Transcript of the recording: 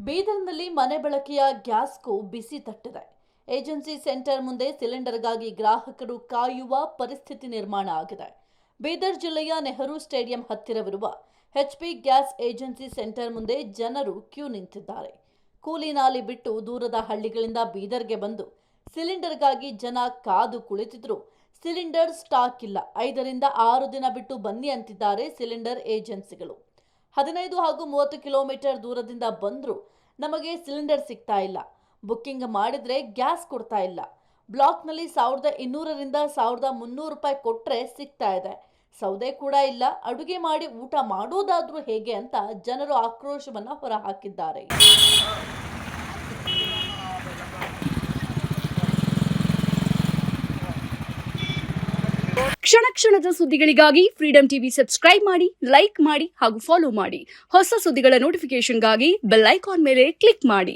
ಬೀದರ್ನಲ್ಲಿ ಮನೆ ಬಳಕೆಯ ಗ್ಯಾಸ್ಗೂ ಬಿಸಿ ತಟ್ಟಿದೆ. ಏಜೆನ್ಸಿ ಸೆಂಟರ್ ಮುಂದೆ ಸಿಲಿಂಡರ್ಗಾಗಿ ಗ್ರಾಹಕರು ಕಾಯುವ ಪರಿಸ್ಥಿತಿ ನಿರ್ಮಾಣ ಆಗಿದೆ. ಬೀದರ್ ಜಿಲ್ಲೆಯ ನೆಹರು ಸ್ಟೇಡಿಯಂ ಹತ್ತಿರವಿರುವ ಎಚ್ಪಿ ಗ್ಯಾಸ್ ಏಜೆನ್ಸಿ ಸೆಂಟರ್ ಮುಂದೆ ಜನರು ಕ್ಯೂ ನಿಂತಿದ್ದಾರೆ. ಕೂಲಿ ನಾಲಿ ಬಿಟ್ಟು ದೂರದ ಹಳ್ಳಿಗಳಿಂದ ಬೀದರ್ಗೆ ಬಂದು ಸಿಲಿಂಡರ್ಗಾಗಿ ಜನ ಕಾದು ಕುಳಿತಿದ್ರು. ಸಿಲಿಂಡರ್ ಸ್ಟಾಕ್ ಇಲ್ಲ, 5 ರಿಂದ 6 ದಿನ ಬಿಟ್ಟು ಬನ್ನಿ ಅಂತಿದ್ದಾರೆ ಸಿಲಿಂಡರ್ ಏಜೆನ್ಸಿಗಳು. 15 ಹಾಗೂ 30 ಕಿಲೋಮೀಟರ್ ದೂರದಿಂದ ಬಂದರೂ ನಮಗೆ ಸಿಲಿಂಡರ್ ಸಿಗ್ತಾ ಇಲ್ಲ. ಬುಕ್ಕಿಂಗ್ ಮಾಡಿದ್ರೆ ಗ್ಯಾಸ್ ಕೊಡ್ತಾ ಇಲ್ಲ. ಬ್ಲಾಕ್ನಲ್ಲಿ 1200 ರಿಂದ 1300 ರೂಪಾಯಿ ಕೊಟ್ಟರೆ ಸಿಗ್ತಾ ಇದೆ. ಸೌದೆ ಕೂಡ ಇಲ್ಲ. ಅಡುಗೆ ಮಾಡಿ ಊಟ ಮಾಡೋದಾದ್ರೂ ಹೇಗೆ ಅಂತ ಜನರು ಆಕ್ರೋಶವನ್ನ ಹೊರಹಾಕಿದ್ದಾರೆ. ಕ್ಷಣ ಕ್ಷಣದ ಸುದ್ದಿಗಳಿಗಾಗಿ ಫ್ರೀಡಂ ಟಿವಿ ಸಬ್ಸ್ಕ್ರೈಬ್ ಮಾಡಿ, ಲೈಕ್ ಮಾಡಿ ಹಾಗೂ ಫಾಲೋ ಮಾಡಿ. ಹೊಸ ಸುದ್ದಿಗಳ ನೋಟಿಫಿಕೇಶನ್ಗಾಗಿ ಬೆಲ್ ಐಕಾನ್ ಮೇಲೆ ಕ್ಲಿಕ್ ಮಾಡಿ.